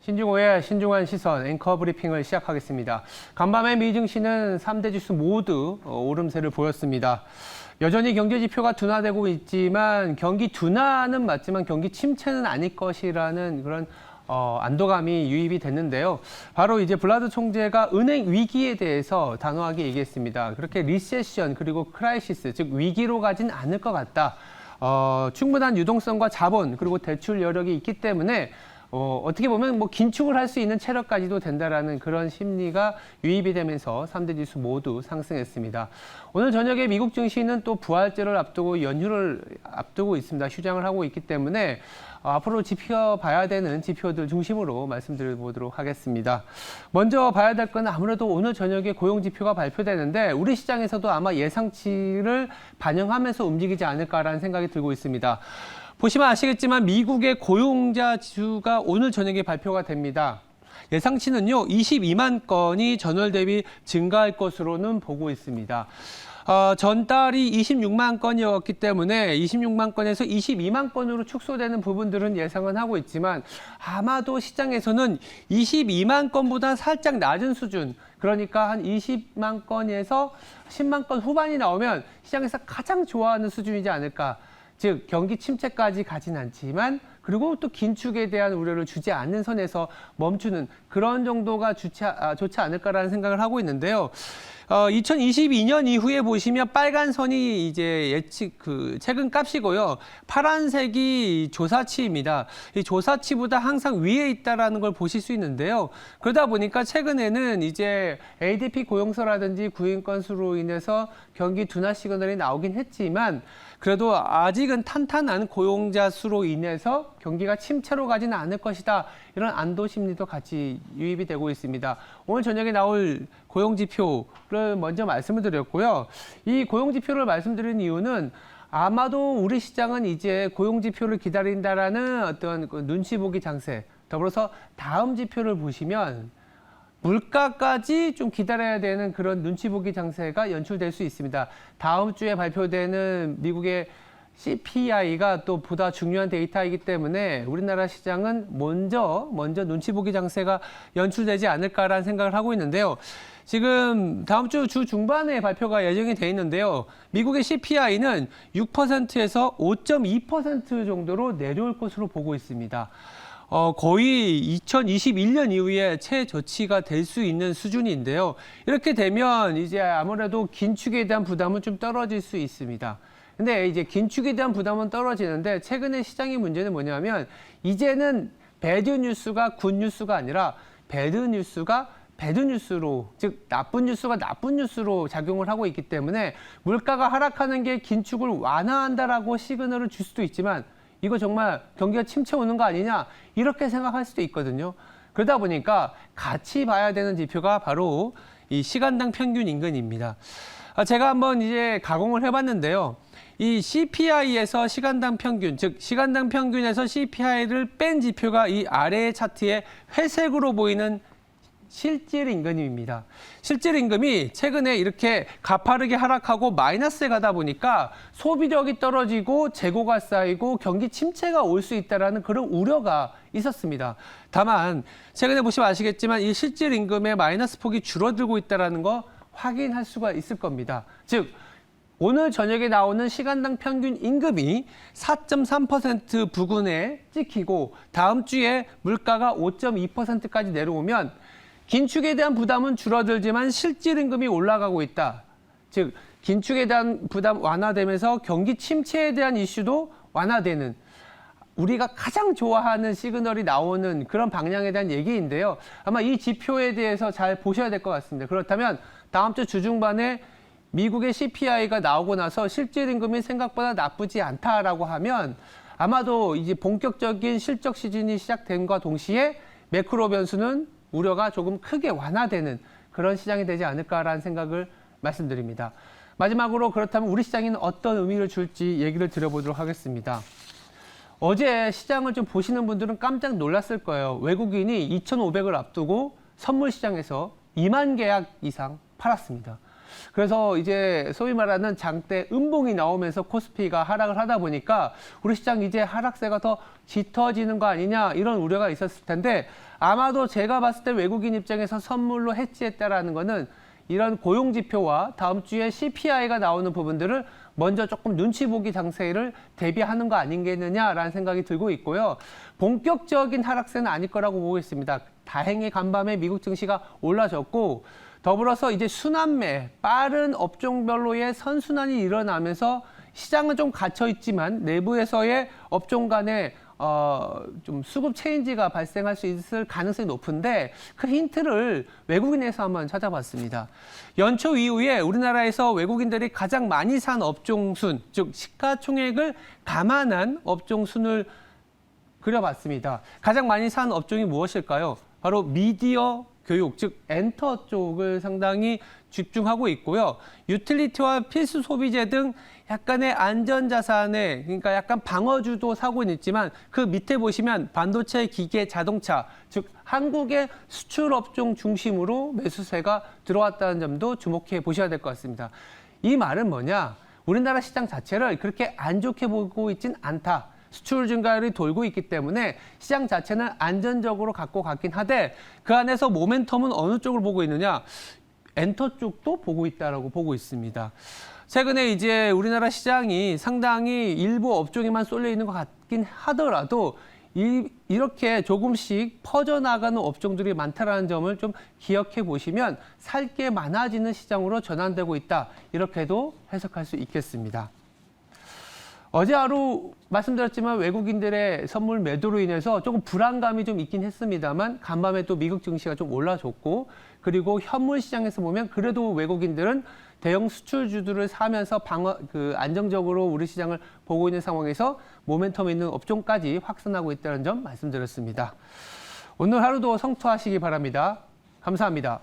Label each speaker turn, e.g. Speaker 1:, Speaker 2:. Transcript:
Speaker 1: 신중호의 신중한 시선 앵커 브리핑을 시작하겠습니다. 간밤에 미 증시는 3대 지수 모두 오름세를 보였습니다. 여전히 경제 지표가 둔화되고 있지만 경기 둔화는 맞지만 경기 침체는 아닐 것이라는 그런 안도감이 유입이 됐는데요. 바로 이제 블라드 총재가 은행 위기에 대해서 단호하게 얘기했습니다. 그렇게 리세션 그리고 크라이시스, 즉 위기로 가진 않을 것 같다. 충분한 유동성과 자본 그리고 대출 여력이 있기 때문에 어떻게 보면 긴축을 할 수 있는 체력까지도 된다라는 그런 심리가 유입이 되면서 3대 지수 모두 상승했습니다. 오늘 저녁에 미국 증시는 또 부활절을 앞두고 연휴를 앞두고 있습니다. 휴장을 하고 있기 때문에 앞으로 지켜봐야 되는 지표들 중심으로 말씀드려보도록 하겠습니다. 먼저 봐야 될 건 아무래도 오늘 저녁에 고용지표가 발표되는데 우리 시장에서도 아마 예상치를 반영하면서 움직이지 않을까라는 생각이 들고 있습니다. 보시면 아시겠지만 미국의 고용자 지수가 오늘 저녁에 발표가 됩니다. 예상치는요, 22만 건이 전월 대비 증가할 것으로는 보고 있습니다. 전달이 26만 건이었기 때문에 26만 건에서 22만 건으로 축소되는 부분들은 예상은 하고 있지만 아마도 시장에서는 22만 건보다 살짝 낮은 수준, 그러니까 한 20만 건에서 10만 건 후반이 나오면 시장에서 가장 좋아하는 수준이지 않을까. 즉 경기 침체까지 가진 않지만 그리고 또 긴축에 대한 우려를 주지 않는 선에서 멈추는 그런 정도가 좋지 않을까라는 생각을 하고 있는데요. 2022년 이후에 보시면 빨간 선이 이제 최근 값이고요. 파란색이 조사치입니다. 이 조사치보다 항상 위에 있다라는 걸 보실 수 있는데요. 그러다 보니까 최근에는 이제 ADP 고용서라든지 구인 건수로 인해서 경기 둔화 시그널이 나오긴 했지만 그래도 아직은 탄탄한 고용자 수로 인해서 경기가 침체로 가지는 않을 것이다. 이런 안도 심리도 같이 유입이 되고 있습니다. 오늘 저녁에 나올 고용지표를 먼저 말씀을 드렸고요. 이 고용지표를 말씀드린 이유는 아마도 우리 시장은 이제 고용지표를 기다린다라는 어떤 그 눈치 보기 장세, 더불어서 다음 지표를 보시면 물가까지 좀 기다려야 되는 그런 눈치 보기 장세가 연출될 수 있습니다. 다음 주에 발표되는 미국의 CPI가 또 보다 중요한 데이터이기 때문에 우리나라 시장은 먼저 눈치 보기 장세가 연출되지 않을까라는 생각을 하고 있는데요. 지금 다음 주 중반에 발표가 예정이 돼 있는데요. 미국의 CPI는 6%에서 5.2% 정도로 내려올 것으로 보고 있습니다. 거의 2021년 이후에 최저치가 될 수 있는 수준인데요. 이렇게 되면 이제 아무래도 긴축에 대한 부담은 좀 떨어질 수 있습니다. 근데 이제 긴축에 대한 부담은 떨어지는데 최근에 시장의 문제는 뭐냐면 이제는 배드 뉴스가 굿 뉴스가 아니라 배드 뉴스가 배드 뉴스로, 즉 나쁜 뉴스가 나쁜 뉴스로 작용을 하고 있기 때문에 물가가 하락하는 게 긴축을 완화한다라고 시그널을 줄 수도 있지만 이거 정말 경기가 침체 오는 거 아니냐 이렇게 생각할 수도 있거든요. 그러다 보니까 같이 봐야 되는 지표가 바로 이 시간당 평균 임금입니다. 제가 한번 이제 가공을 해봤는데요. 이 CPI에서 시간당 평균, 즉 시간당 평균에서 CPI를 뺀 지표가 이 아래의 차트에 회색으로 보이는 실질 임금입니다. 실질 임금이 최근에 이렇게 가파르게 하락하고 마이너스에 가다 보니까 소비력이 떨어지고 재고가 쌓이고 경기 침체가 올 수 있다는 그런 우려가 있었습니다. 다만 최근에 보시면 아시겠지만 이 실질 임금의 마이너스 폭이 줄어들고 있다는 거 확인할 수가 있을 겁니다. 즉 오늘 저녁에 나오는 시간당 평균 임금이 4.3% 부근에 찍히고 다음 주에 물가가 5.2%까지 내려오면 긴축에 대한 부담은 줄어들지만 실질 임금이 올라가고 있다. 즉 긴축에 대한 부담 완화되면서 경기 침체에 대한 이슈도 완화되는 우리가 가장 좋아하는 시그널이 나오는 그런 방향에 대한 얘기인데요. 아마 이 지표에 대해서 잘 보셔야 될 것 같습니다. 그렇다면 다음 주 주중반에 미국의 CPI가 나오고 나서 실질 임금이 생각보다 나쁘지 않다라고 하면 아마도 이제 본격적인 실적 시즌이 시작된과 동시에 매크로 변수는 우려가 조금 크게 완화되는 그런 시장이 되지 않을까라는 생각을 말씀드립니다. 마지막으로 그렇다면 우리 시장에는 어떤 의미를 줄지 얘기를 드려보도록 하겠습니다. 어제 시장을 좀 보시는 분들은 깜짝 놀랐을 거예요. 외국인이 2,500을 앞두고 선물 시장에서 2만 계약 이상 팔았습니다. 그래서 이제 소위 말하는 장대 음봉이 나오면서 코스피가 하락을 하다 보니까 우리 시장 이제 하락세가 더 짙어지는 거 아니냐 이런 우려가 있었을 텐데 아마도 제가 봤을 때 외국인 입장에서 선물로 해지했다라는 거는 이런 고용 지표와 다음 주에 CPI가 나오는 부분들을 먼저 조금 눈치 보기 장세를 대비하는 거 아니겠느냐라는 생각이 들고 있고요. 본격적인 하락세는 아닐 거라고 보고 있습니다. 다행히 간밤에 미국 증시가 올라졌고 더불어서 이제 순환매, 빠른 업종별로의 선순환이 일어나면서 시장은 좀 갇혀 있지만 내부에서의 업종 간의 좀 수급 체인지가 발생할 수 있을 가능성이 높은데 그 힌트를 외국인에서 한번 찾아봤습니다. 연초 이후에 우리나라에서 외국인들이 가장 많이 산 업종순, 즉 시가총액을 감안한 업종순을 그려봤습니다. 가장 많이 산 업종이 무엇일까요? 바로 미디어, 교육, 즉 엔터 쪽을 상당히 집중하고 있고요. 유틸리티와 필수 소비재 등 약간의 안전자산에 그러니까 약간 방어주도 사고는 있지만 그 밑에 보시면 반도체, 기계, 자동차, 즉 한국의 수출 업종 중심으로 매수세가 들어왔다는 점도 주목해 보셔야 될 것 같습니다. 이 말은 뭐냐? 우리나라 시장 자체를 그렇게 안 좋게 보고 있진 않다. 수출 증가율이 돌고 있기 때문에 시장 자체는 안전적으로 갖고 갔긴 하되 그 안에서 모멘텀은 어느 쪽을 보고 있느냐? 엔터 쪽도 보고 있다라고 보고 있습니다. 최근에 이제 우리나라 시장이 상당히 일부 업종에만 쏠려 있는 것 같긴 하더라도 이렇게 조금씩 퍼져나가는 업종들이 많다는 점을 좀 기억해 보시면 살 게 많아지는 시장으로 전환되고 있다. 이렇게도 해석할 수 있겠습니다. 어제 하루 말씀드렸지만 외국인들의 선물 매도로 인해서 조금 불안감이 좀 있긴 했습니다만 간밤에 또 미국 증시가 좀 올라줬고 그리고 현물 시장에서 보면 그래도 외국인들은 대형 수출주들을 사면서 안정적으로 우리 시장을 보고 있는 상황에서 모멘텀 있는 업종까지 확산하고 있다는 점 말씀드렸습니다. 오늘 하루도 성투하시기 바랍니다. 감사합니다.